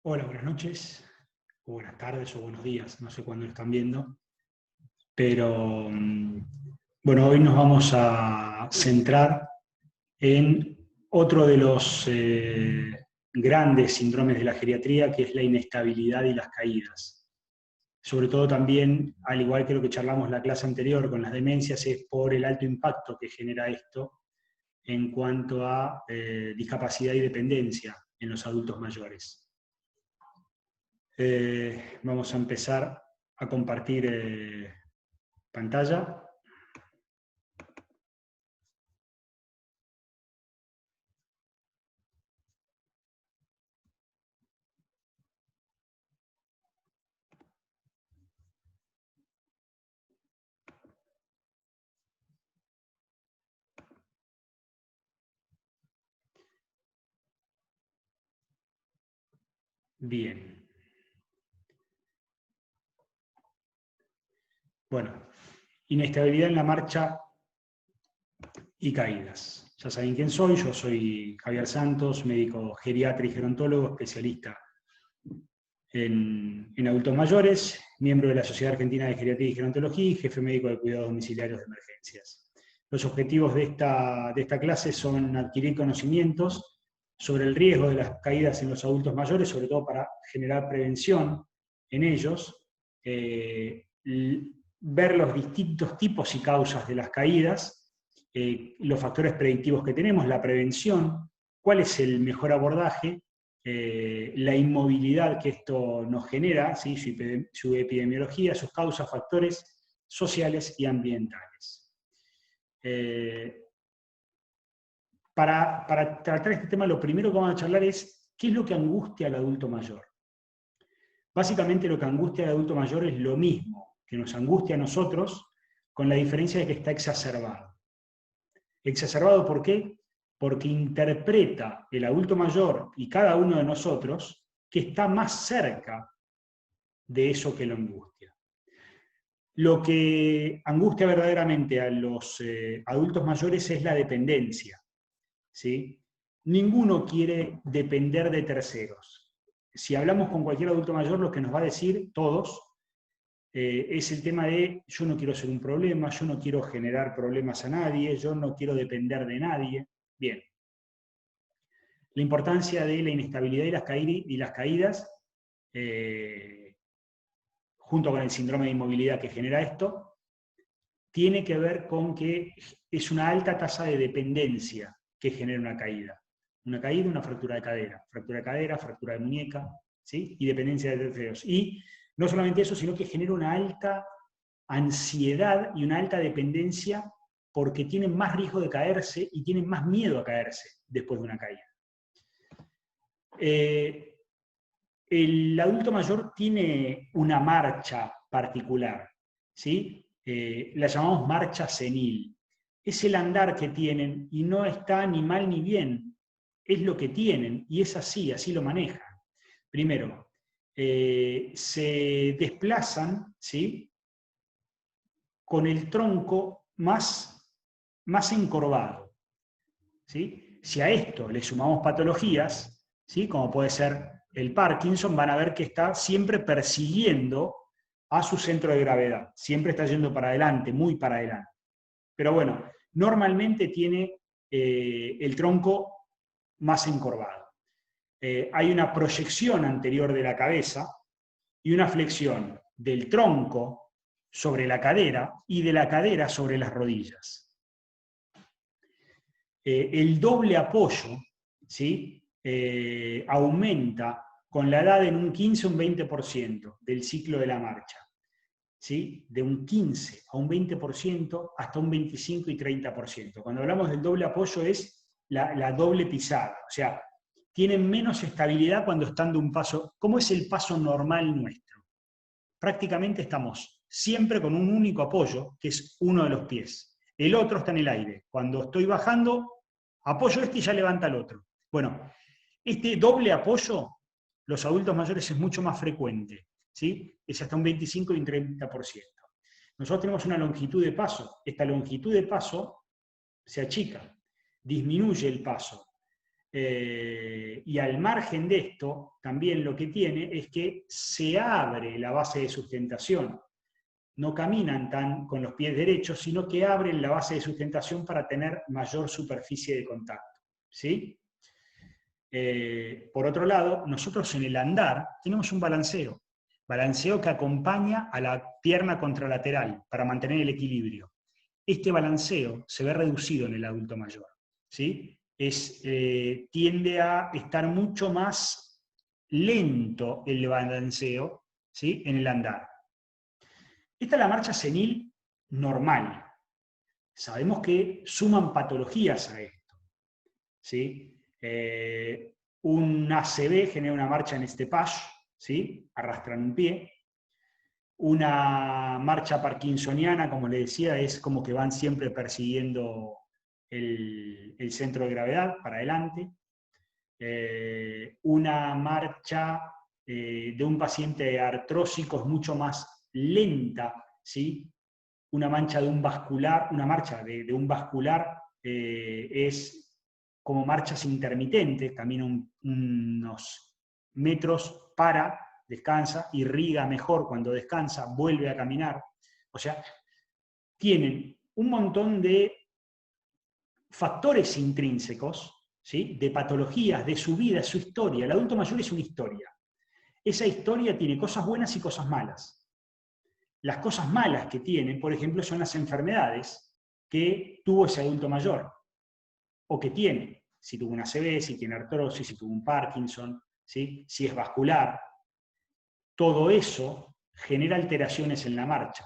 Hola, buenas noches, o buenas tardes, o buenos días, no sé cuándo lo están viendo. Pero, bueno, hoy nos vamos a centrar en otro de los grandes síndromes de la geriatría, que es la inestabilidad y las caídas. Sobre todo también, al igual que lo que charlamos en la clase anterior con las demencias, es por el alto impacto que genera esto en cuanto a discapacidad y dependencia en los adultos mayores. Vamos a empezar a compartir pantalla. Bien. Bueno, inestabilidad en la marcha y caídas. Ya saben quién soy, yo soy Javier Santos, médico geriatra y gerontólogo, especialista en adultos mayores, miembro de la Sociedad Argentina de Geriatría y Gerontología y jefe médico de cuidados domiciliarios de emergencias. Los objetivos de esta clase son adquirir conocimientos sobre el riesgo de las caídas en los adultos mayores, sobre todo para generar prevención en ellos, ver los distintos tipos y causas de las caídas, los factores predictivos que tenemos, la prevención, cuál es el mejor abordaje, la inmovilidad que esto nos genera, ¿sí? su epidemiología, sus causas, factores sociales y ambientales. Para tratar este tema, lo primero que vamos a charlar es qué es lo que angustia al adulto mayor. Básicamente lo que angustia al adulto mayor es lo mismo que nos angustia a nosotros, con la diferencia de que está exacerbado. ¿Exacerbado por qué? Porque interpreta el adulto mayor y cada uno de nosotros que está más cerca de eso que lo angustia. Lo que angustia verdaderamente a los adultos mayores es la dependencia, ¿sí? Ninguno quiere depender de terceros. Si hablamos con cualquier adulto mayor, lo que nos va a decir todos es el tema de yo no quiero ser un problema, yo no quiero generar problemas a nadie, yo no quiero depender de nadie. Bien. La importancia de la inestabilidad y las caídas, junto con el síndrome de inmovilidad que genera esto, tiene que ver con que es una alta tasa de dependencia que genera una caída. Una caída, una fractura de cadera, fractura de muñeca, ¿sí? Y dependencia de terceros. Y no solamente eso, sino que genera una alta ansiedad y una alta dependencia porque tienen más riesgo de caerse y tienen más miedo a caerse después de una caída. El adulto mayor tiene una marcha particular, ¿sí? La llamamos marcha senil. Es el andar que tienen y no está ni mal ni bien, es lo que tienen y es así lo manejan. Primero, se desplazan, ¿sí? Con el tronco más encorvado, ¿sí? Si a esto le sumamos patologías, ¿sí? Como puede ser el Parkinson, van a ver que está siempre persiguiendo a su centro de gravedad, siempre está yendo para adelante, muy para adelante. Pero bueno, normalmente tiene el tronco más encorvado. Hay una proyección anterior de la cabeza y una flexión del tronco sobre la cadera y de la cadera sobre las rodillas. El doble apoyo, ¿sí? Aumenta con la edad en un 15 o un 20% del ciclo de la marcha, ¿sí? De un 15 a un 20% hasta un 25 y 30%. Cuando hablamos del doble apoyo es la doble pisada, o sea, tienen menos estabilidad cuando están de un paso. ¿Cómo es el paso normal nuestro? Prácticamente estamos siempre con un único apoyo, que es uno de los pies. El otro está en el aire. Cuando estoy bajando, apoyo este y ya levanta el otro. Bueno, este doble apoyo, los adultos mayores es mucho más frecuente, ¿sí? Es hasta un 25 y un 30%. Nosotros tenemos una longitud de paso. Esta longitud de paso se achica, disminuye el paso. Y al margen de esto, también lo que tiene es que se abre la base de sustentación. No caminan tan con los pies derechos, sino que abren la base de sustentación para tener mayor superficie de contacto, ¿sí? Por otro lado, nosotros en el andar tenemos un balanceo que acompaña a la pierna contralateral para mantener el equilibrio. Este balanceo se ve reducido en el adulto mayor, ¿sí? Tiende a estar mucho más lento el balanceo, ¿sí? En el andar. Esta es la marcha senil normal. Sabemos que suman patologías a esto, ¿sí? Un ACV genera una marcha en stepage, ¿sí? Arrastran un pie. Una marcha parkinsoniana, como le decía, es como que van siempre persiguiendo el centro de gravedad para adelante. Una marcha de un paciente artrósico es mucho más lenta, ¿sí? Una marcha de un vascular es como marchas intermitentes, camina unos metros, para, descansa, irriga mejor cuando descansa, vuelve a caminar. O sea, tienen un montón de factores intrínsecos, ¿sí? De patologías, de su vida, su historia. El adulto mayor es una historia. Esa historia tiene cosas buenas y cosas malas. Las cosas malas que tiene, por ejemplo, son las enfermedades que tuvo ese adulto mayor, o que tiene. Si tuvo una ACV, si tiene artrosis, si tuvo un Parkinson, ¿sí? Si es vascular. Todo eso genera alteraciones en la marcha.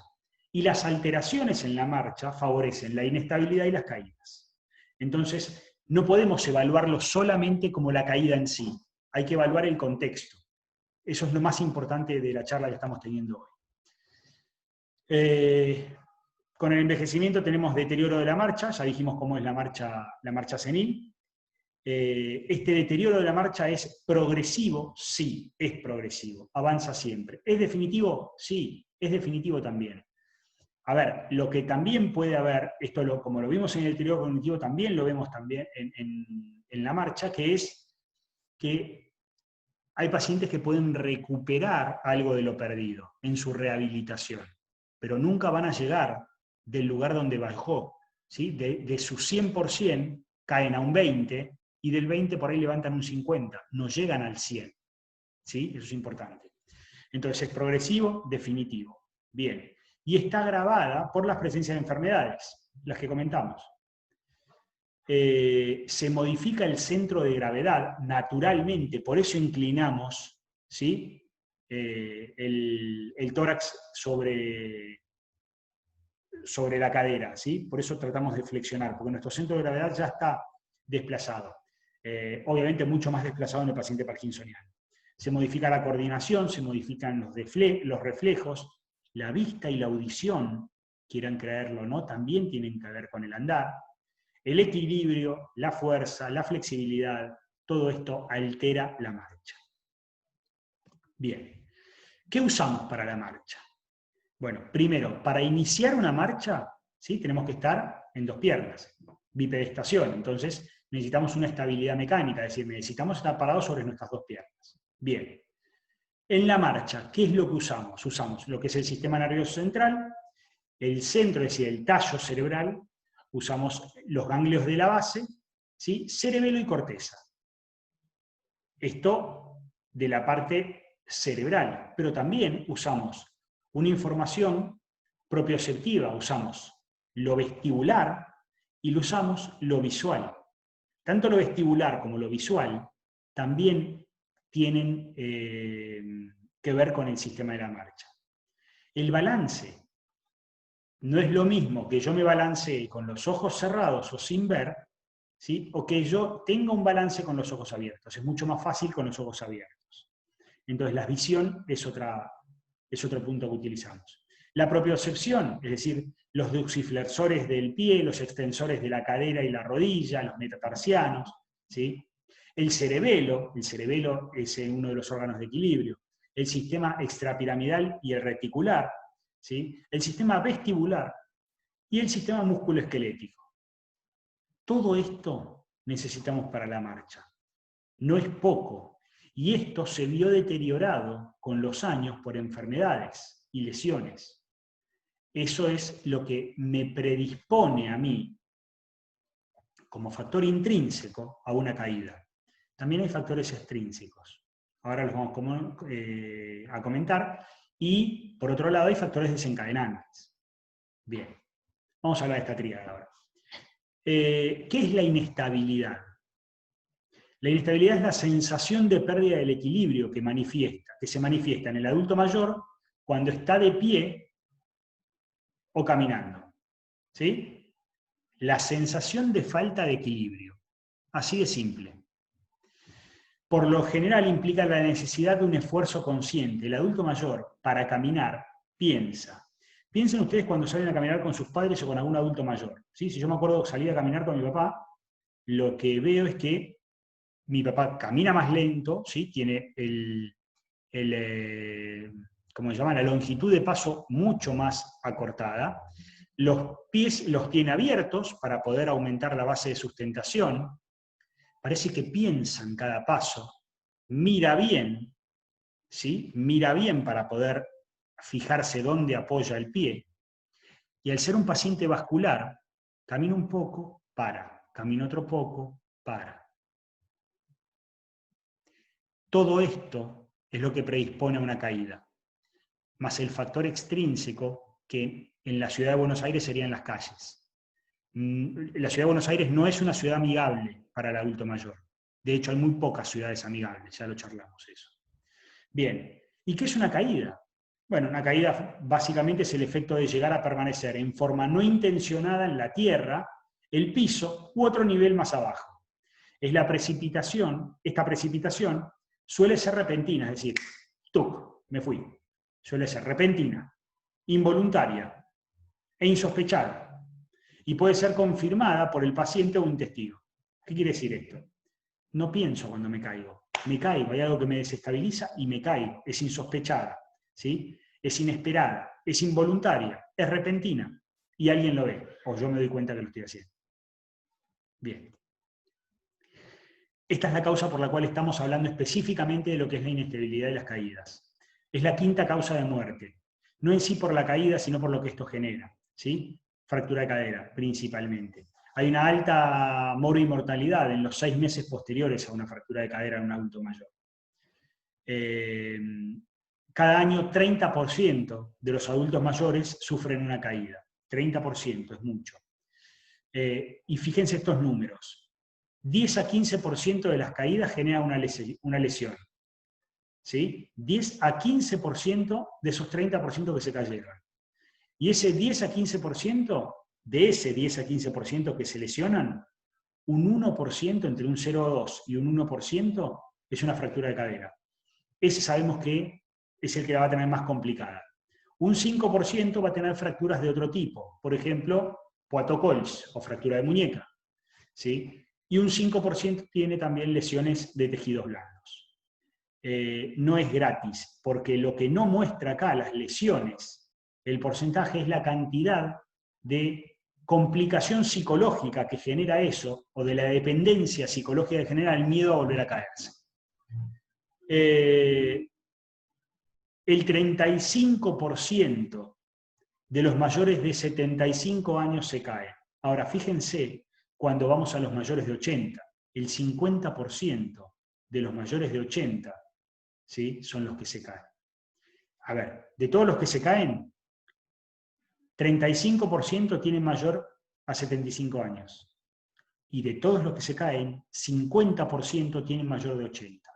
Y las alteraciones en la marcha favorecen la inestabilidad y las caídas. Entonces, no podemos evaluarlo solamente como la caída en sí. Hay que evaluar el contexto. Eso es lo más importante de la charla que estamos teniendo hoy. Con el envejecimiento tenemos deterioro de la marcha, ya dijimos cómo es la marcha senil. Este deterioro de la marcha es progresivo, sí, es progresivo, avanza siempre. ¿Es definitivo? Sí, es definitivo también. A ver, lo que también puede haber, como lo vimos en el deterioro cognitivo, también lo vemos también en la marcha, que es que hay pacientes que pueden recuperar algo de lo perdido en su rehabilitación, pero nunca van a llegar del lugar donde bajó, ¿sí? De su 100% caen a un 20%, y del 20 por ahí levantan un 50%, no llegan al 100%, ¿sí? Eso es importante. Entonces es progresivo, definitivo. Bien. Y está agravada por las presencias de enfermedades, las que comentamos. Se modifica el centro de gravedad naturalmente, por eso inclinamos, ¿sí? El tórax sobre la cadera, ¿sí? Por eso tratamos de flexionar, porque nuestro centro de gravedad ya está desplazado. Obviamente mucho más desplazado en el paciente parkinsoniano. Se modifica la coordinación, se modifican los reflejos, la vista y la audición, quieran creerlo o no, también tienen que ver con el andar. El equilibrio, la fuerza, la flexibilidad, todo esto altera la marcha. Bien, ¿qué usamos para la marcha? Bueno, primero, para iniciar una marcha, ¿sí? Tenemos que estar en dos piernas, bipedestación, entonces necesitamos una estabilidad mecánica, es decir, necesitamos estar parados sobre nuestras dos piernas. Bien, en la marcha, ¿qué es lo que usamos? Usamos lo que es el sistema nervioso central, el centro, es decir, el tallo cerebral, usamos los ganglios de la base, ¿sí? Cerebelo y corteza. Esto de la parte cerebral, pero también usamos una información propioceptiva, usamos lo vestibular y lo usamos lo visual. Tanto lo vestibular como lo visual también tienen que ver con el sistema de la marcha. El balance no es lo mismo que yo me balancee con los ojos cerrados o sin ver, ¿sí? O que yo tenga un balance con los ojos abiertos. Es mucho más fácil con los ojos abiertos. Entonces la visión es otro punto que utilizamos. La propiocepción, es decir, los doxiflexores del pie, los extensores de la cadera y la rodilla, los metatarsianos, ¿sí? El cerebelo es uno de los órganos de equilibrio, el sistema extrapiramidal y el reticular, ¿sí? El sistema vestibular y el sistema musculoesquelético. Todo esto necesitamos para la marcha. no es poco. Y esto se vio deteriorado con los años por enfermedades y lesiones. Eso es lo que me predispone a mí, como factor intrínseco, a una caída. También hay factores extrínsecos. Ahora los vamos a comentar. Y, por otro lado, hay factores desencadenantes. Bien, vamos a hablar de esta tríada ahora. ¿Qué es la inestabilidad? La inestabilidad es la sensación de pérdida del equilibrio que se manifiesta en el adulto mayor cuando está de pie o caminando. ¿Sí? La sensación de falta de equilibrio. Así de simple. Por lo general implica la necesidad de un esfuerzo consciente. El adulto mayor, para caminar, piensa. Piensen ustedes cuando salen a caminar con sus padres o con algún adulto mayor. ¿Sí? Si yo me acuerdo que salí a caminar con mi papá, lo que veo es que mi papá camina más lento, ¿sí? Tiene ¿cómo se llama? La longitud de paso mucho más acortada. Los pies los tiene abiertos para poder aumentar la base de sustentación. Parece que piensa en cada paso, mira bien, ¿sí? Mira bien para poder fijarse dónde apoya el pie. Y al ser un paciente vascular, camina un poco, para, camina otro poco, para. Todo esto es lo que predispone a una caída, más el factor extrínseco que en la ciudad de Buenos Aires serían las calles. La ciudad de Buenos Aires no es una ciudad amigable para el adulto mayor. De hecho, hay muy pocas ciudades amigables, ya lo charlamos eso. Bien, ¿y qué es una caída? Bueno, una caída básicamente es el efecto de llegar a permanecer en forma no intencionada en la tierra, el piso u otro nivel más abajo. Es la precipitación, esta precipitación suele ser repentina, es decir, ¡tuc! Me fui. Suele ser repentina, involuntaria e insospechada. Y puede ser confirmada por el paciente o un testigo. ¿Qué quiere decir esto? No pienso cuando me caigo. Me caigo, hay algo que me desestabiliza y me caigo. Es insospechada, ¿sí? Es inesperada, es involuntaria, es repentina. Y alguien lo ve, o yo me doy cuenta que lo estoy haciendo. Bien. Esta es la causa por la cual estamos hablando específicamente de lo que es la inestabilidad de las caídas. Es la quinta causa de muerte. No en sí por la caída, sino por lo que esto genera, ¿sí? Fractura de cadera, principalmente. Hay una alta mortalidad en los 6 meses posteriores a una fractura de cadera en un adulto mayor. Cada año 30% de los adultos mayores sufren una caída. 30% es mucho. Y fíjense estos números. 10 a 15% de las caídas genera una lesión. ¿Sí? 10 a 15% de esos 30% que se cayeron. Y ese 10 a 15%, de ese 10 a 15% que se lesionan, un 1%, entre un 0,2 y un 1%, es una fractura de cadera. Ese sabemos que es el que la va a tener más complicada. Un 5% va a tener fracturas de otro tipo, por ejemplo, Poitocols o fractura de muñeca. ¿Sí? Y un 5% tiene también lesiones de tejidos blandos. No es gratis, porque lo que no muestra acá las lesiones, el porcentaje es la cantidad de complicación psicológica que genera eso, o de la dependencia psicológica que genera el miedo a volver a caerse. El 35% de los mayores de 75 años se caen. Ahora, fíjense, cuando vamos a los mayores de 80, el 50% de los mayores de 80, ¿sí?, son los que se caen. A ver, de todos los que se caen, 35% tienen mayor a 75 años. Y de todos los que se caen, 50% tienen mayor de 80.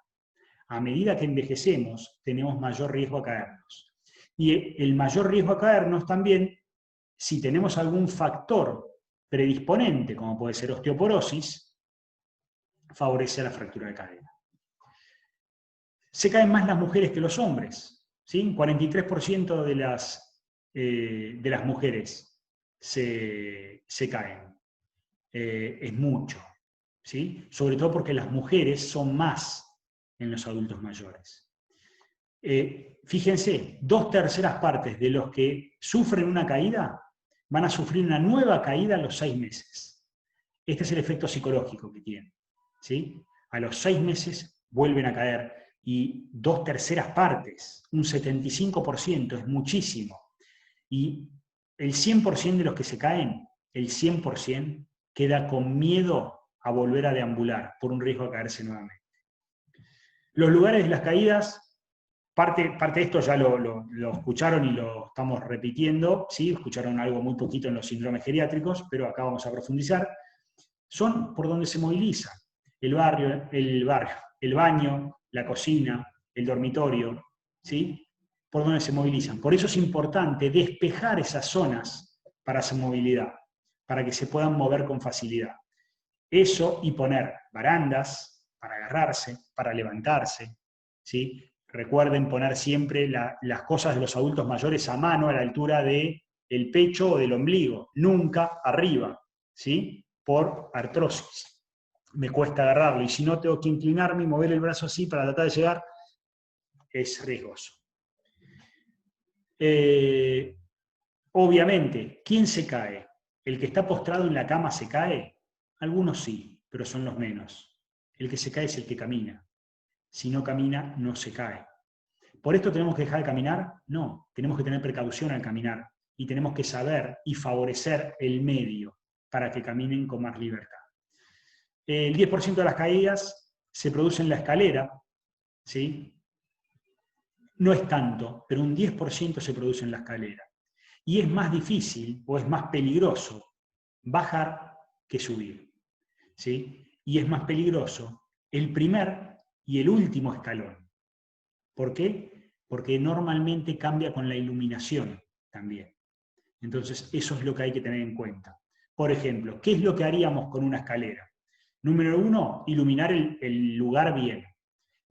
A medida que envejecemos, tenemos mayor riesgo a caernos. Y el mayor riesgo a caernos también, si tenemos algún factor predisponente, como puede ser osteoporosis, favorece la fractura de cadera. Se caen más las mujeres que los hombres, ¿sí? 43% de las mujeres se caen. Es mucho, ¿sí? Sobre todo porque las mujeres son más en los adultos mayores. Fíjense, 2/3 partes de los que sufren una caída van a sufrir una nueva caída a los 6 meses. Este es el efecto psicológico que tiene, ¿sí? A los 6 meses vuelven a caer, y 2/3 partes, un 75%, es muchísimo. Y el 100% de los que se caen, el 100% queda con miedo a volver a deambular por un riesgo de caerse nuevamente. Los lugares de las caídas, parte de esto ya lo escucharon y lo estamos repitiendo, ¿sí? Escucharon algo muy poquito en los síndromes geriátricos, pero acá vamos a profundizar. Son por donde se moviliza el baño, la cocina, el dormitorio, ¿sí? Por donde se movilizan. Por eso es importante despejar esas zonas para su movilidad, para que se puedan mover con facilidad. Eso, y poner barandas para agarrarse, para levantarse, ¿sí? Recuerden poner siempre las cosas de los adultos mayores a mano, a la altura del pecho o del ombligo, nunca arriba, ¿sí? Por artrosis. Me cuesta agarrarlo, y si no tengo que inclinarme y mover el brazo así para tratar de llegar, es riesgoso. Obviamente, ¿quién se cae? ¿El que está postrado en la cama se cae? Algunos sí, pero son los menos. El que se cae es el que camina. Si no camina, no se cae. ¿Por esto tenemos que dejar de caminar? No, tenemos que tener precaución al caminar, y tenemos que saber y favorecer el medio para que caminen con más libertad. El 10% de las caídas se produce en la escalera, ¿sí? No es tanto, pero un 10% se produce en la escalera. Y es más difícil o es más peligroso bajar que subir, ¿sí? Y es más peligroso el primer y el último escalón. ¿Por qué? Porque normalmente cambia con la iluminación también. Entonces, eso es lo que hay que tener en cuenta. Por ejemplo, ¿qué es lo que haríamos con una escalera? Número 1, iluminar el lugar bien.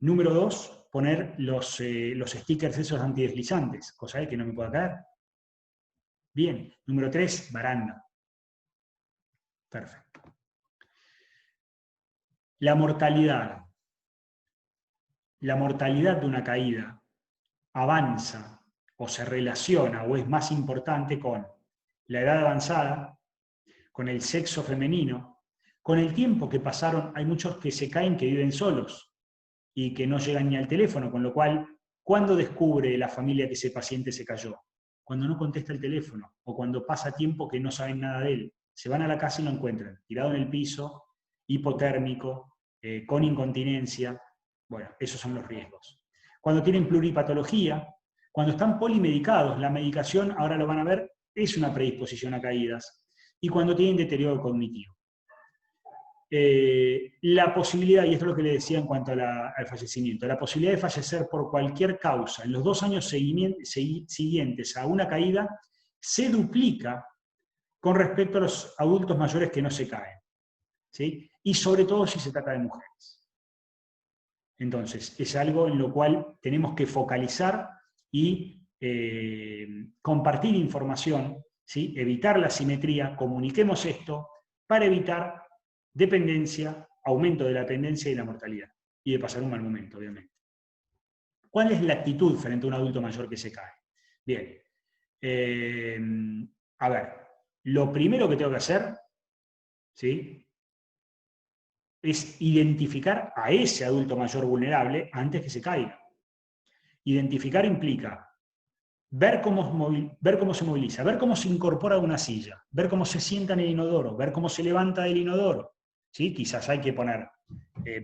Número 2, poner los stickers esos antideslizantes, cosa de que no me pueda caer. Bien. Número 3, baranda. Perfecto. La mortalidad. La mortalidad de una caída avanza o se relaciona o es más importante con la edad avanzada, con el sexo femenino, con el tiempo que pasaron. Hay muchos que se caen que viven solos y que no llegan ni al teléfono, con lo cual, ¿cuándo descubre la familia que ese paciente se cayó? Cuando no contesta el teléfono, o cuando pasa tiempo que no saben nada de él. Se van a la casa y lo encuentran, tirado en el piso, hipotérmico, con incontinencia. Bueno, esos son los riesgos. Cuando tienen pluripatología, cuando están polimedicados, la medicación, ahora lo van a ver, es una predisposición a caídas. Y cuando tienen deterioro cognitivo. La posibilidad, y esto es lo que le decía en cuanto al fallecimiento, la posibilidad de fallecer por cualquier causa en los 2 años siguientes a una caída se duplica con respecto a los adultos mayores que no se caen, ¿sí? Y sobre todo si se trata de mujeres. Entonces, es algo en lo cual tenemos que focalizar y compartir información, ¿sí? Evitar la asimetría, comuniquemos esto para evitar dependencia, aumento de la dependencia y la mortalidad, y de pasar un mal momento, obviamente. ¿Cuál es la actitud frente a un adulto mayor que se cae? Bien, a ver, lo primero que tengo que hacer, ¿sí?, es identificar a ese adulto mayor vulnerable antes que se caiga. Identificar implica ver cómo se moviliza, ver cómo se incorpora a una silla, ver cómo se sienta en el inodoro, ver cómo se levanta del inodoro, ¿sí? Quizás hay que poner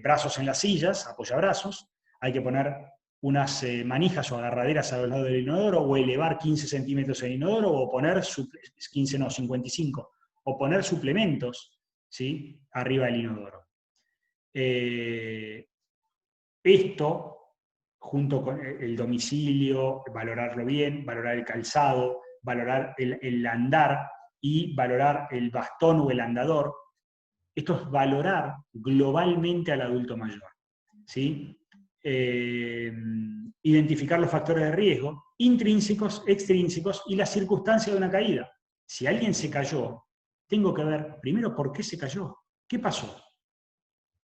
brazos en las sillas, apoyabrazos, hay que poner unas manijas o agarraderas a los lados del inodoro, o elevar 15 centímetros el inodoro, o poner 55, o poner suplementos, ¿sí?, arriba del inodoro. Esto, junto con el domicilio, valorarlo bien, valorar el calzado, valorar el andar y valorar el bastón o el andador. Esto es valorar globalmente al adulto mayor, ¿sí? Identificar los factores de riesgo, intrínsecos, extrínsecos, y las circunstancias de una caída. Si alguien se cayó, tengo que ver primero por qué se cayó, qué pasó,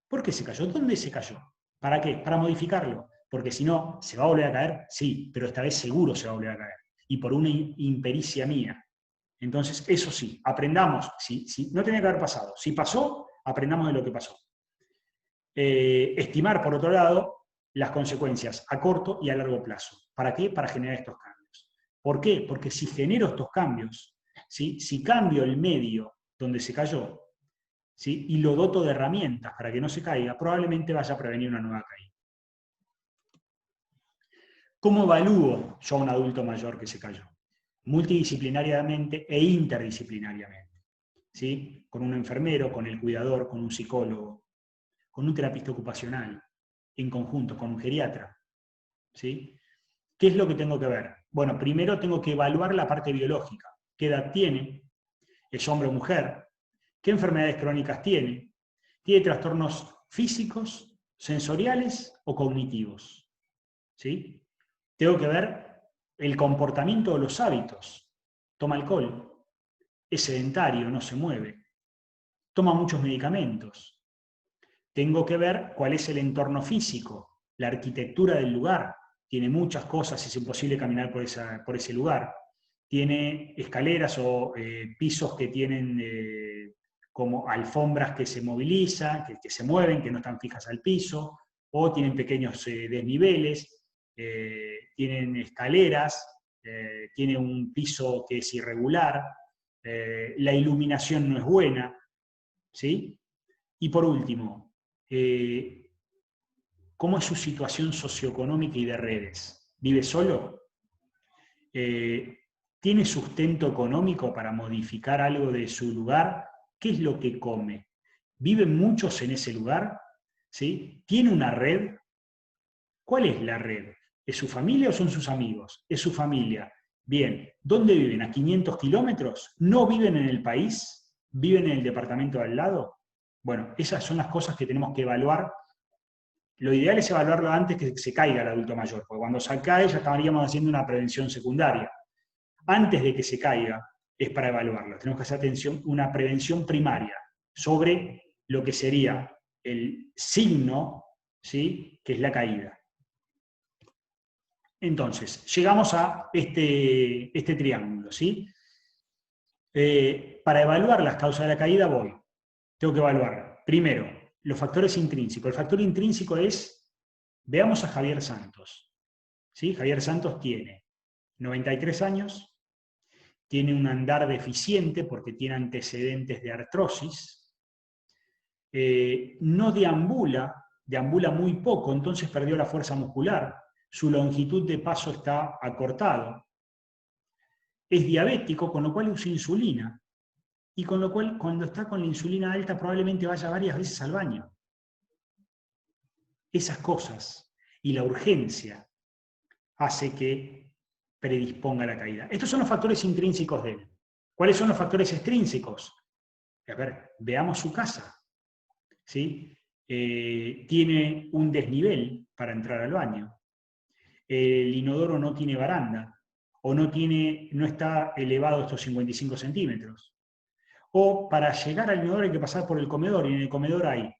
por qué se cayó, dónde se cayó, ¿para qué? Para modificarlo, porque si no, ¿se va a volver a caer? Sí, pero esta vez seguro se va a volver a caer, y por una impericia mía. Entonces, eso sí, aprendamos, si no tenía que haber pasado. Si pasó, aprendamos de lo que pasó. Estimar, por otro lado, las consecuencias a corto y a largo plazo. ¿Para qué? Para generar estos cambios. ¿Por qué? Porque si genero estos cambios, ¿sí? Si cambio el medio donde se cayó, ¿sí? Y lo doto de herramientas para que no se caiga, probablemente vaya a prevenir una nueva caída. ¿Cómo evalúo yo a un adulto mayor que se cayó? Multidisciplinariamente e interdisciplinariamente. ¿Sí? Con un enfermero, con el cuidador, con un psicólogo, con un terapista ocupacional, en conjunto, con un geriatra. ¿Sí? ¿Qué es lo que tengo que ver? Bueno, primero tengo que evaluar la parte biológica. ¿Qué edad tiene? ¿Es hombre o mujer? ¿Qué enfermedades crónicas tiene? ¿Tiene trastornos físicos, sensoriales o cognitivos? ¿Sí? Tengo que ver el comportamiento o los hábitos. Toma alcohol, es sedentario, no se mueve, toma muchos medicamentos. Tengo que ver cuál es el entorno físico, la arquitectura del lugar. Tiene muchas cosas, es imposible caminar por ese lugar. Tiene escaleras o pisos que tienen como alfombras que se movilizan, que se mueven, que no están fijas al piso, o tienen pequeños desniveles, tienen escaleras, tiene un piso que es irregular, la iluminación no es buena, ¿sí? Y por último, ¿cómo es su situación socioeconómica y de redes? ¿Vive solo? ¿Tiene sustento económico para modificar algo de su lugar? ¿Qué es lo que come? ¿Viven muchos en ese lugar? ¿Sí? ¿Tiene una red? ¿Cuál es la red? ¿Es su familia o son sus amigos? Es su familia. Bien, ¿dónde viven? ¿A 500 kilómetros? ¿No viven en el país? ¿Viven en el departamento de al lado? Bueno, esas son las cosas que tenemos que evaluar. Lo ideal es evaluarlo antes que se caiga el adulto mayor, porque cuando se cae ya estaríamos haciendo una prevención secundaria. Antes de que se caiga es para evaluarlo. Tenemos que hacer una prevención primaria sobre lo que sería el signo, ¿sí? Que es la caída. Entonces, llegamos a este triángulo, ¿sí? Para evaluar las causas de la caída tengo que evaluar, primero, los factores intrínsecos. El factor intrínseco es, veamos a Javier Santos. ¿Sí? Javier Santos tiene 93 años, tiene un andar deficiente porque tiene antecedentes de artrosis, no deambula muy poco, entonces perdió la fuerza muscular, su longitud de paso está acortado, es diabético, con lo cual usa insulina, y con lo cual cuando está con la insulina alta probablemente vaya varias veces al baño. Esas cosas y la urgencia hace que predisponga a la caída. Estos son los factores intrínsecos de él. ¿Cuáles son los factores extrínsecos? A ver, veamos su casa. ¿Sí? Tiene un desnivel para entrar al baño. El inodoro no tiene baranda, o no está elevado estos 55 centímetros. O para llegar al inodoro hay que pasar por el comedor, y en el comedor hay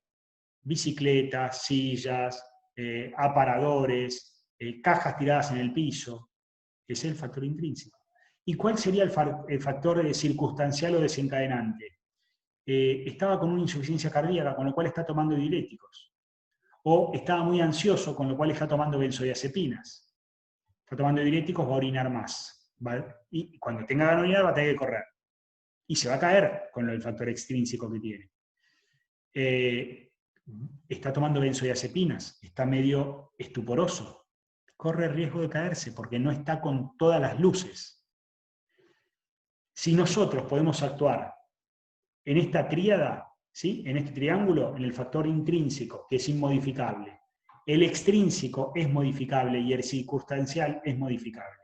bicicletas, sillas, aparadores, cajas tiradas en el piso. Ese es el factor intrínseco. ¿Y cuál sería el factor circunstancial o desencadenante? Estaba con una insuficiencia cardíaca, con lo cual está tomando diuréticos. O estaba muy ansioso, con lo cual está tomando benzodiazepinas. Está tomando diuréticos, va a orinar más. Y cuando tenga ganas de orinar va a tener que correr. Y se va a caer con el factor extrínseco que tiene. Está tomando benzodiazepinas, está medio estuporoso. Corre riesgo de caerse porque no está con todas las luces. Si nosotros podemos actuar en esta tríada, ¿sí? En este triángulo, en el factor intrínseco, que es inmodificable, el extrínseco es modificable y el circunstancial es modificable.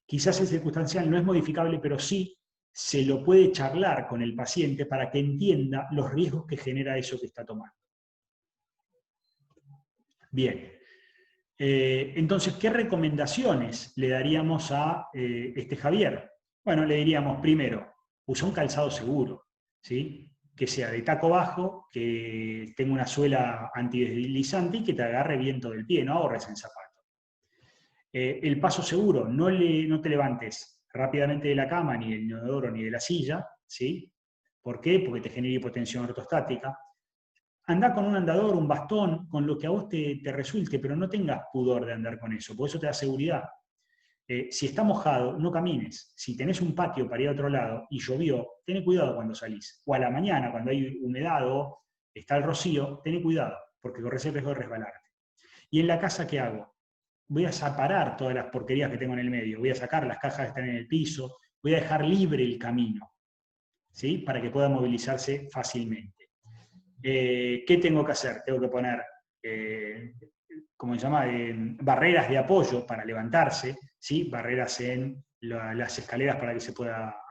Quizás el circunstancial no es modificable, pero sí se lo puede charlar con el paciente para que entienda los riesgos que genera eso que está tomando. Bien. Entonces, ¿qué recomendaciones le daríamos a este Javier? Bueno, le diríamos, primero, usa un calzado seguro, ¿sí? Que sea de taco bajo, que tenga una suela antideslizante y que te agarre bien todo el pie, no ahorres en zapato. El paso seguro, no te levantes rápidamente de la cama, ni del inodoro, ni de la silla, ¿sí? ¿Por qué? Porque te genera hipotensión ortostática. andá con un andador, un bastón, con lo que a vos te resulte, pero no tengas pudor de andar con eso, porque eso te da seguridad. Si está mojado, no camines. Si tenés un patio para ir a otro lado y llovió, tené cuidado cuando salís. O a la mañana, cuando hay humedad o está el rocío, tené cuidado, porque corres el riesgo de resbalarte. ¿Y en la casa qué hago? Voy a separar todas las porquerías que tengo en el medio, voy a sacar las cajas que están en el piso, voy a dejar libre el camino, ¿sí? Para que pueda movilizarse fácilmente. ¿Qué tengo que hacer? Tengo que poner, ¿cómo se llama? Barreras de apoyo para levantarse, ¿sí? Barreras en las escaleras para que se pueda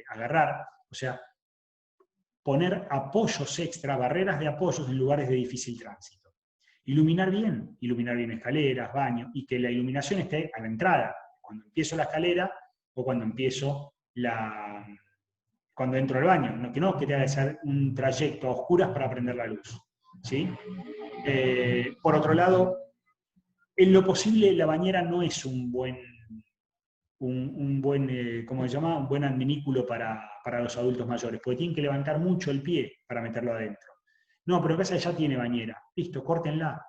agarrar, o sea, poner apoyos extra, barreras de apoyos en lugares de difícil tránsito. Iluminar bien escaleras, baños, y que la iluminación esté a la entrada, cuando empiezo la escalera o cuando empiezo cuando entro al baño, que no que tenga que ser un trayecto a oscuras para prender la luz, ¿sí? Por otro lado, en lo posible la bañera no es un buen ¿cómo se llama? Un buen adminículo para los adultos mayores, porque tienen que levantar mucho el pie para meterlo adentro. No, pero casa ya tiene bañera. Listo, córtenla.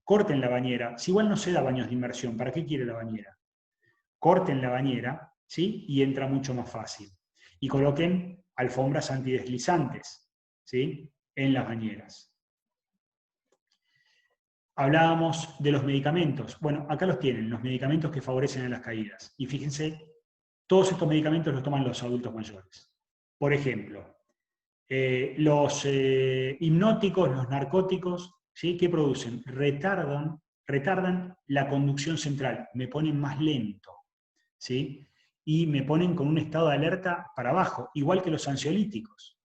Corten la bañera. Si igual no se da baños de inmersión, ¿para qué quiere la bañera? Corten la bañera, ¿sí? Y entra mucho más fácil. Y coloquen alfombras antideslizantes, ¿sí? En las bañeras. Hablábamos de los medicamentos. Bueno, acá los tienen, los medicamentos que favorecen a las caídas. Y fíjense, todos estos medicamentos los toman los adultos mayores. Por ejemplo, los hipnóticos, los narcóticos, ¿sí? ¿Qué producen? Retardan la conducción central, me ponen más lento, ¿sí? Y me ponen con un estado de alerta para abajo, igual que los ansiolíticos.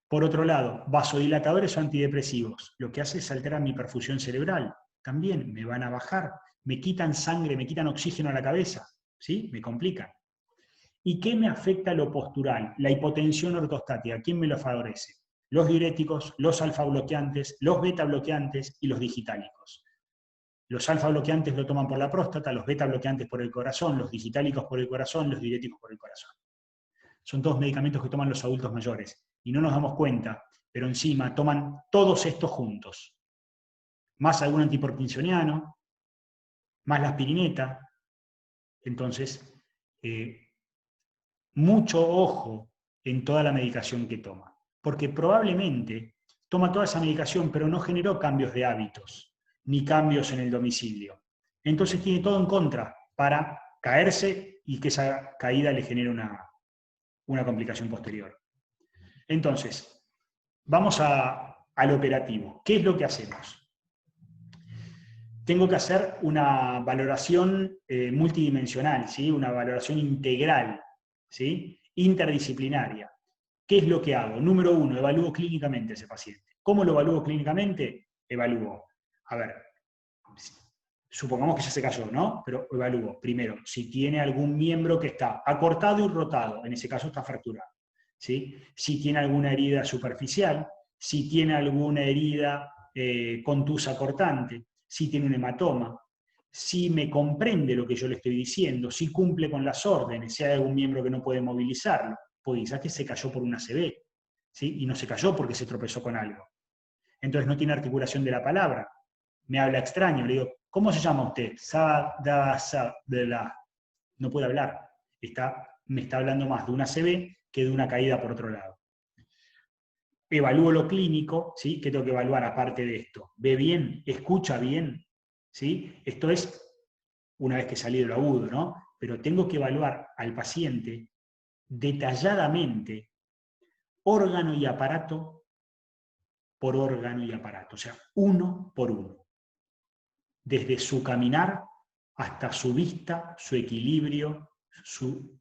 Por otro lado, vasodilatadores o antidepresivos, lo que hace es alterar mi perfusión cerebral, también me van a bajar, me quitan sangre, me quitan oxígeno a la cabeza, ¿sí? Me complican. ¿Y qué me afecta lo postural? La hipotensión ortostática, ¿quién me lo favorece? Los diuréticos, los alfa-bloqueantes, los beta-bloqueantes y los digitálicos. Los alfa-bloqueantes lo toman por la próstata, los beta-bloqueantes por el corazón, los digitálicos por el corazón, los diuréticos por el corazón. Son todos medicamentos que toman los adultos mayores. Y no nos damos cuenta, pero encima toman todos estos juntos. Más algún antihipertensioniano, más la aspirineta. Entonces, mucho ojo en toda la medicación que toma. Porque probablemente toma toda esa medicación, pero no generó cambios de hábitos, ni cambios en el domicilio. Entonces tiene todo en contra para caerse y que esa caída le genere una complicación posterior. Entonces, vamos al operativo. ¿Qué es lo que hacemos? Tengo que hacer una valoración multidimensional, ¿sí? Una valoración integral, ¿sí? Interdisciplinaria. ¿Qué es lo que hago? Número 1, evalúo clínicamente a ese paciente. ¿Cómo lo evalúo clínicamente? Evalúo. A ver, supongamos que ya se cayó, ¿no? Pero evalúo, primero, si tiene algún miembro que está acortado y rotado, en ese caso está fracturado, ¿sí? Si tiene alguna herida superficial, si tiene alguna herida contusa cortante, si tiene un hematoma, si me comprende lo que yo le estoy diciendo, si cumple con las órdenes, si hay algún miembro que no puede movilizarlo, porque quizás que se cayó por una ACV, ¿sí? Y no se cayó porque se tropezó con algo. Entonces no tiene articulación de la palabra, me habla extraño, le digo, ¿cómo se llama usted? No puede hablar, me está hablando más de una ACV que de una caída por otro lado. Evalúo lo clínico, ¿sí? ¿Qué tengo que evaluar aparte de esto? ¿Ve bien? ¿Escucha bien? ¿Sí? Esto es una vez que salí de lo agudo, ¿no? Pero tengo que evaluar al paciente detalladamente, órgano y aparato por órgano y aparato, o sea, uno por uno. Desde su caminar hasta su vista, su equilibrio, su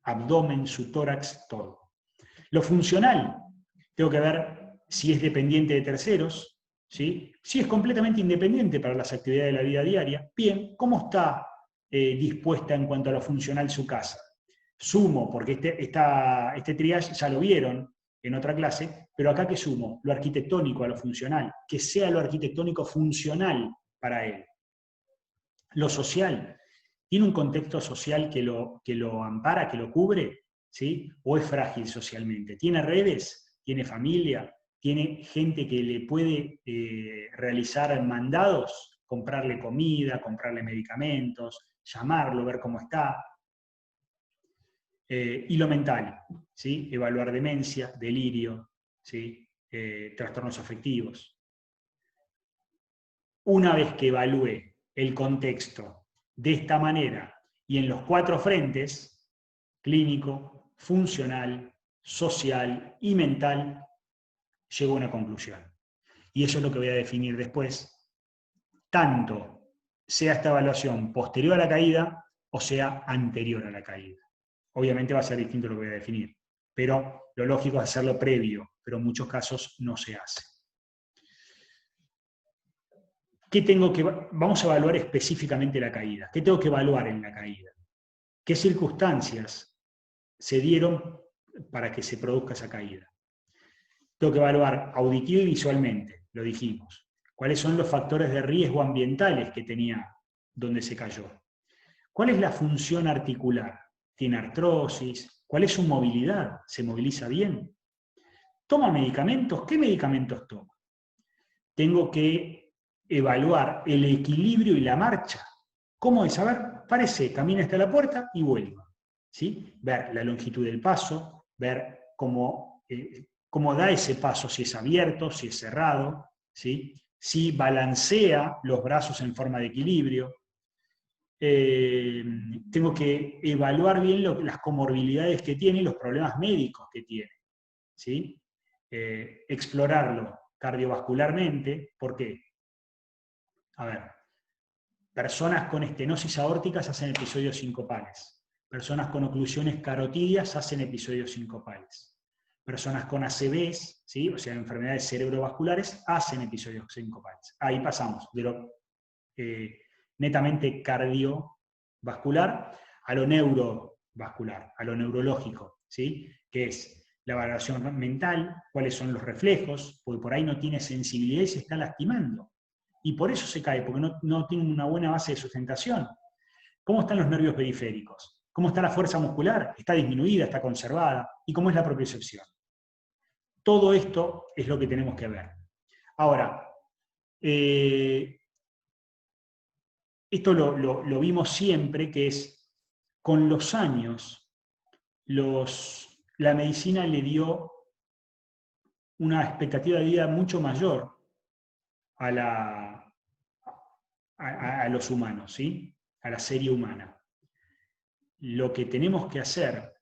abdomen, su tórax, todo. Lo funcional, tengo que ver si es dependiente de terceros, ¿sí? Si es completamente independiente para las actividades de la vida diaria. Bien, ¿cómo está dispuesta en cuanto a lo funcional su casa? Sumo, porque este triage ya lo vieron en otra clase, pero acá ¿qué sumo? Lo arquitectónico a lo funcional, que sea lo arquitectónico funcional para él. Lo social, ¿tiene un contexto social que lo ampara, que lo cubre? ¿Sí? ¿O es frágil socialmente? ¿Tiene redes? ¿Tiene familia? tiene gente que le puede realizar mandados, comprarle comida, comprarle medicamentos, llamarlo, ver cómo está. Y lo mental, ¿sí? Evaluar demencia, delirio, ¿sí? Trastornos afectivos. Una vez que evalúe el contexto de esta manera y en los 4 frentes, clínico, funcional, social y mental, llego a una conclusión. Y eso es lo que voy a definir después, tanto sea esta evaluación posterior a la caída o sea anterior a la caída. Obviamente va a ser distinto lo que voy a definir, pero lo lógico es hacerlo previo, pero en muchos casos no se hace. Vamos a evaluar específicamente la caída. ¿Qué tengo que evaluar en la caída? ¿Qué circunstancias se dieron para que se produzca esa caída? Tengo que evaluar auditivo y visualmente, lo dijimos. ¿Cuáles son los factores de riesgo ambientales que tenía donde se cayó? ¿Cuál es la función articular? ¿Tiene artrosis? ¿Cuál es su movilidad? ¿Se moviliza bien? ¿Toma medicamentos? ¿Qué medicamentos toma? Tengo que evaluar el equilibrio y la marcha. ¿Cómo es? A ver, parece, camina hasta la puerta y vuelva. ¿Sí? Ver la longitud del paso, ver cómo da ese paso, si es abierto, si es cerrado, ¿sí? Si balancea los brazos en forma de equilibrio. Tengo que evaluar bien las comorbilidades que tiene y los problemas médicos que tiene, ¿sí? Explorarlo cardiovascularmente. ¿Por qué? A ver, personas con estenosis aórticas hacen episodios sincopales. Personas con oclusiones carotidias hacen episodios sincopales. Personas con ACVs, ¿sí? O sea, enfermedades cerebrovasculares, hacen episodios sincopales. Ahí pasamos de lo netamente cardiovascular a lo neurovascular, a lo neurológico, ¿sí? Que es la evaluación mental, cuáles son los reflejos, porque por ahí no tiene sensibilidad y se está lastimando. Y por eso se cae, porque no tiene una buena base de sustentación. ¿Cómo están los nervios periféricos? ¿Cómo está la fuerza muscular? ¿Está disminuida? ¿Está conservada? ¿Y cómo es la propiocepción? Todo esto es lo que tenemos que ver. Ahora, esto lo vimos siempre, que es, con los años, la medicina le dio una expectativa de vida mucho mayor a los humanos, ¿sí? A la serie humana. Lo que tenemos que hacer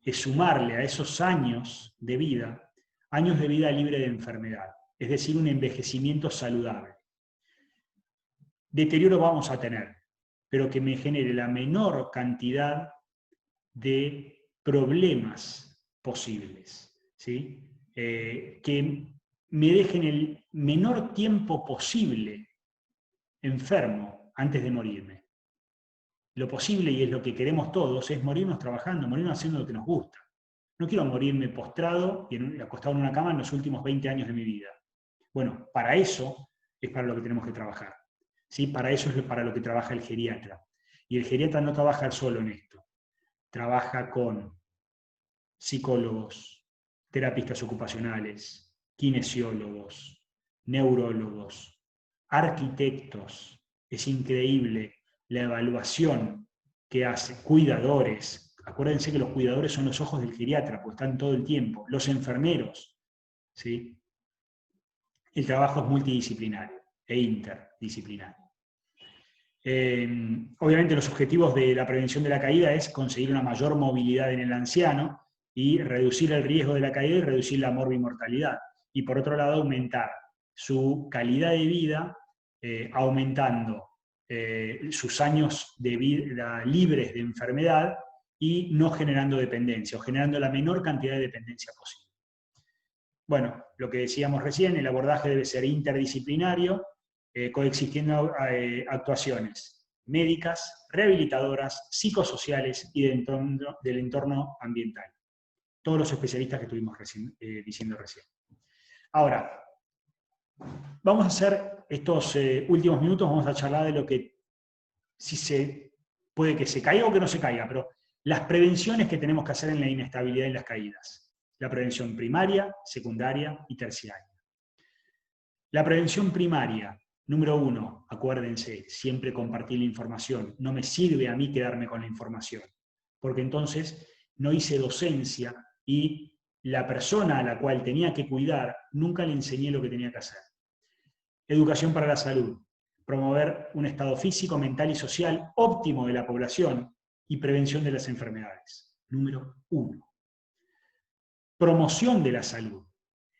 es sumarle a esos años de vida libre de enfermedad, es decir, un envejecimiento saludable. Deterioro vamos a tener, pero que me genere la menor cantidad de problemas posibles, ¿sí? Que me dejen el menor tiempo posible enfermo antes de morirme. Lo posible, y es lo que queremos todos, es morirnos trabajando, morirnos haciendo lo que nos gusta. No quiero morirme postrado y acostado en una cama en los últimos 20 años de mi vida. Bueno, para eso es para lo que tenemos que trabajar. ¿Sí? Para eso es para lo que trabaja el geriatra. Y el geriatra no trabaja solo en esto. Trabaja con psicólogos, terapistas ocupacionales, kinesiólogos, neurólogos, arquitectos. Es increíble la evaluación que hace, cuidadores. Acuérdense que los cuidadores son los ojos del geriatra, pues están todo el tiempo. Los enfermeros, ¿sí? El trabajo es multidisciplinario e interdisciplinario. Obviamente los objetivos de la prevención de la caída es conseguir una mayor movilidad en el anciano y reducir el riesgo de la caída y reducir la morbimortalidad. Y por otro lado, aumentar su calidad de vida, aumentando sus años de vida libres de enfermedad y no generando dependencia, o generando la menor cantidad de dependencia posible. Bueno, lo que decíamos recién, el abordaje debe ser interdisciplinario, coexistiendo actuaciones médicas, rehabilitadoras, psicosociales y del entorno ambiental. Todos los especialistas que estuvimos diciendo recién. Ahora, vamos a hacer estos últimos minutos, vamos a charlar de lo que, si puede que se caiga o que no se caiga, pero las prevenciones que tenemos que hacer en la inestabilidad y las caídas. la prevención primaria, secundaria y terciaria. La prevención primaria, número 1, acuérdense, siempre compartir la información. No me sirve a mí quedarme con la información, porque entonces no hice docencia y la persona a la cual tenía que cuidar nunca le enseñé lo que tenía que hacer. Educación para la salud, promover un estado físico, mental y social óptimo de la población y prevención de las enfermedades. Número 1. Promoción de la salud.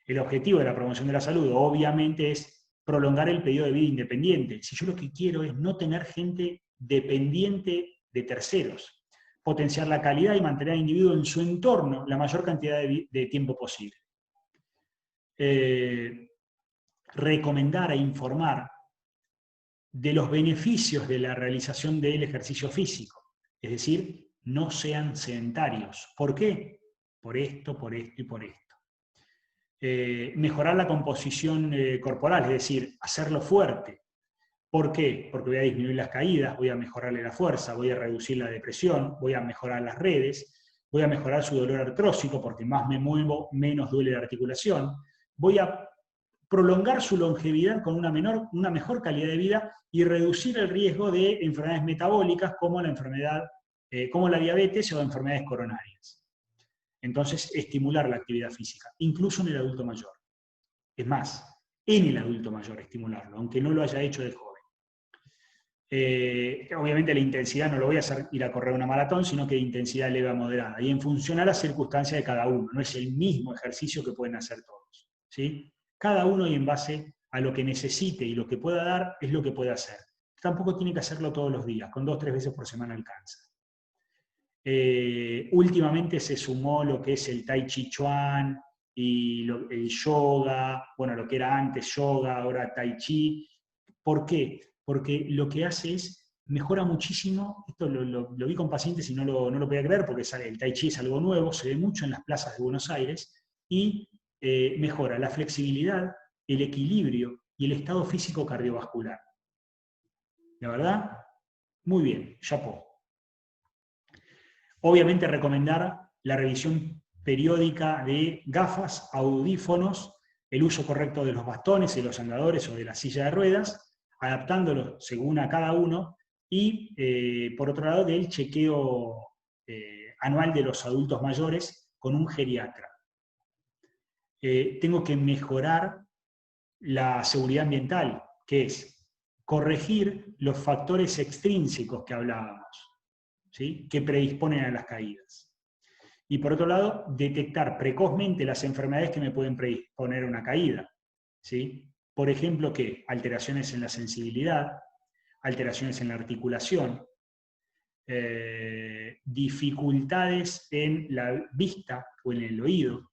El objetivo de la promoción de la salud, obviamente, es prolongar el periodo de vida independiente. Si yo lo que quiero es no tener gente dependiente de terceros, potenciar la calidad y mantener al individuo en su entorno la mayor cantidad de tiempo posible. Recomendar e informar de los beneficios de la realización del ejercicio físico. Es decir, no sean sedentarios. ¿Por qué? Por esto, por esto y por esto. Mejorar la composición corporal, es decir, hacerlo fuerte. ¿Por qué? Porque voy a disminuir las caídas, voy a mejorarle la fuerza, voy a reducir la depresión, voy a mejorar las redes, voy a mejorar su dolor artrósico, porque más me muevo, menos duele la articulación, voy a prolongar su longevidad con una mejor calidad de vida y reducir el riesgo de enfermedades metabólicas como como la diabetes o enfermedades coronarias. Entonces, estimular la actividad física, incluso en el adulto mayor. Es más, en el adulto mayor estimularlo, aunque no lo haya hecho de joven. Obviamente la intensidad no lo voy a hacer ir a correr una maratón, sino que de intensidad leve a moderada, y en función a las circunstancias de cada uno. No es el mismo ejercicio que pueden hacer todos, ¿sí? Cada uno, y en base a lo que necesite y lo que pueda dar, es lo que puede hacer. Tampoco tiene que hacerlo todos los días, con 2 o 3 veces por semana alcanza. Últimamente se sumó lo que es el Tai Chi Chuan y el yoga, bueno, lo que era antes yoga, ahora Tai Chi. ¿Por qué? Porque lo que hace es, mejora muchísimo, esto lo vi con pacientes y no lo podía creer, porque el Tai Chi es algo nuevo, se ve mucho en las plazas de Buenos Aires, y mejora la flexibilidad, el equilibrio y el estado físico cardiovascular. ¿De verdad? Muy bien, chapeau. Obviamente recomendar la revisión periódica de gafas, audífonos, el uso correcto de los bastones, de los andadores o de la silla de ruedas, adaptándolos según a cada uno, y por otro lado del chequeo anual de los adultos mayores con un geriatra. Tengo que mejorar la seguridad ambiental, que es corregir los factores extrínsecos que hablábamos, ¿sí?, que predisponen a las caídas. Y por otro lado, detectar precozmente las enfermedades que me pueden predisponer a una caída, ¿sí? Por ejemplo, ¿qué? Alteraciones en la sensibilidad, alteraciones en la articulación, dificultades en la vista o en el oído,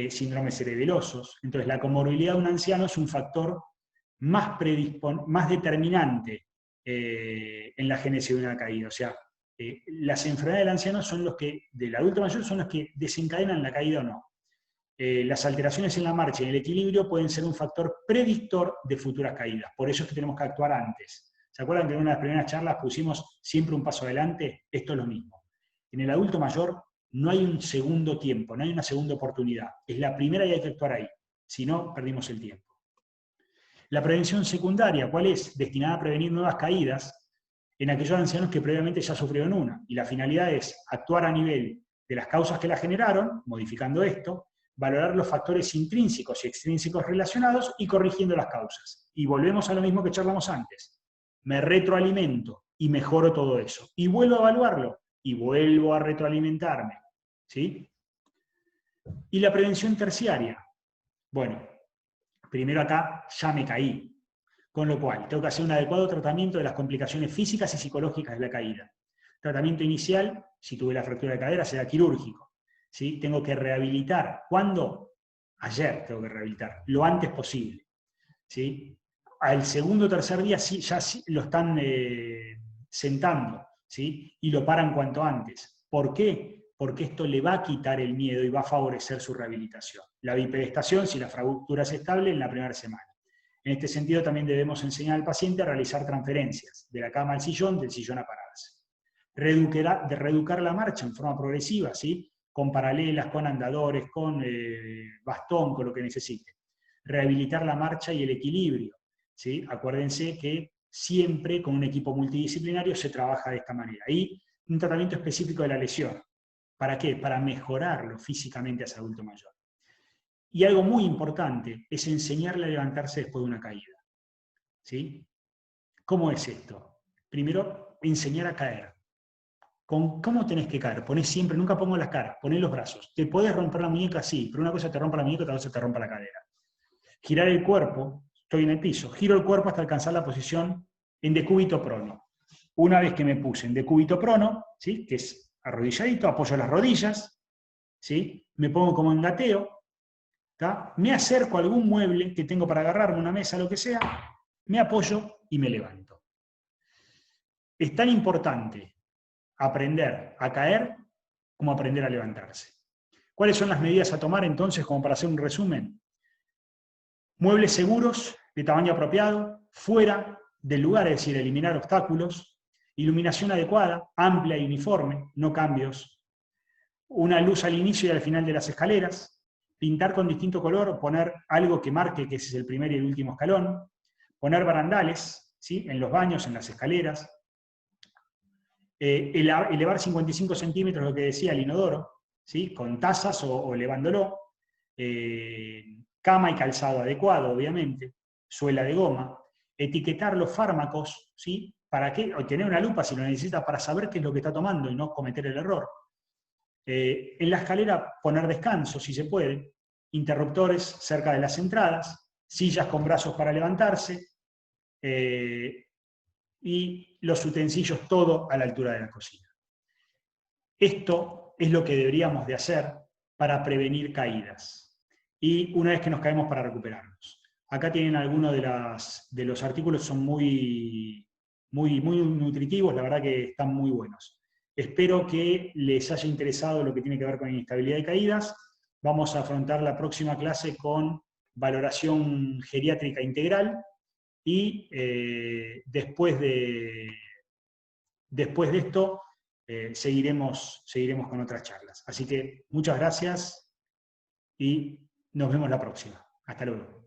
síndromes cerebelosos. Entonces, la comorbilidad de un anciano es un factor más determinante en la génesis de una caída. O sea, las enfermedades del anciano del adulto mayor son las que desencadenan la caída o no. Las alteraciones en la marcha y en el equilibrio pueden ser un factor predictor de futuras caídas. Por eso es que tenemos que actuar antes. ¿Se acuerdan que en una de las primeras charlas pusimos siempre un paso adelante? Esto es lo mismo. En el adulto mayor no hay un segundo tiempo, no hay una segunda oportunidad. Es la primera y hay que actuar ahí. Si no, perdimos el tiempo. La prevención secundaria, ¿cuál es? Destinada a prevenir nuevas caídas en aquellos ancianos que previamente ya sufrieron una. Y la finalidad es actuar a nivel de las causas que la generaron, modificando esto, valorar los factores intrínsecos y extrínsecos relacionados y corrigiendo las causas. Y volvemos a lo mismo que charlamos antes. Me retroalimento y mejoro todo eso. Y vuelvo a evaluarlo y vuelvo a retroalimentarme, ¿sí? Y la prevención terciaria. Bueno, primero acá ya me caí, con lo cual tengo que hacer un adecuado tratamiento de las complicaciones físicas y psicológicas de la caída. Tratamiento inicial, si tuve la fractura de cadera, será quirúrgico, ¿sí? Tengo que rehabilitar. ¿Cuándo? Ayer tengo que rehabilitar, lo antes posible, ¿sí? Al segundo o tercer día sí, ya lo están sentando, ¿sí? Y lo paran cuanto antes. ¿Por qué? Porque esto le va a quitar el miedo y va a favorecer su rehabilitación. La bipedestación, si la fractura es estable, en la primera semana. En este sentido, también debemos enseñar al paciente a realizar transferencias de la cama al sillón, del sillón a pararse. Reeducar la marcha en forma progresiva, ¿sí? con paralelas, con andadores, con bastón, con lo que necesite. Rehabilitar la marcha y el equilibrio, ¿sí? Acuérdense que siempre con un equipo multidisciplinario se trabaja de esta manera. Y un tratamiento específico de la lesión. ¿Para qué? Para mejorarlo físicamente a ese adulto mayor. Y algo muy importante es enseñarle a levantarse después de una caída, ¿sí? ¿Cómo es esto? Primero, enseñar a caer. ¿Cómo tenés que caer? Ponés siempre, nunca pongo las caras, ponés los brazos. ¿Te podés romper la muñeca? Sí, pero una cosa te rompa la muñeca, otra cosa te rompa la cadera. Girar el cuerpo, estoy en el piso, giro el cuerpo hasta alcanzar la posición en decúbito prono. Una vez que me puse en decúbito prono, ¿sí? Que es arrodilladito, apoyo las rodillas, ¿sí? Me pongo como en gateo, ¿tá? Me acerco a algún mueble que tengo para agarrarme, una mesa, lo que sea, me apoyo y me levanto. Es tan importante aprender a caer como aprender a levantarse. ¿Cuáles son las medidas a tomar entonces, como para hacer un resumen? Muebles seguros, de tamaño apropiado, fuera del lugar, es decir, eliminar obstáculos, iluminación adecuada, amplia y uniforme, no cambios, una luz al inicio y al final de las escaleras, pintar con distinto color, poner algo que marque que ese es el primer y el último escalón, poner barandales, ¿sí? En los baños, en las escaleras, elevar 55 centímetros, lo que decía, el inodoro, ¿sí? Con tazas o elevándolo, cama y calzado adecuado, obviamente, suela de goma, etiquetar los fármacos, ¿sí? ¿Para qué? O tener una lupa si lo necesitas para saber qué es lo que está tomando y no cometer el error. En la escalera poner descanso, si se puede, interruptores cerca de las entradas, sillas con brazos para levantarse, y los utensilios todo a la altura de la cocina. Esto es lo que deberíamos de hacer para prevenir caídas. Y una vez que nos caemos, para recuperarnos. Acá tienen algunos de los artículos, son muy nutritivos, la verdad que están muy buenos. Espero que les haya interesado lo que tiene que ver con inestabilidad y caídas. Vamos a afrontar la próxima clase con valoración geriátrica integral y después de esto seguiremos con otras charlas. Así que muchas gracias y nos vemos la próxima. Hasta luego.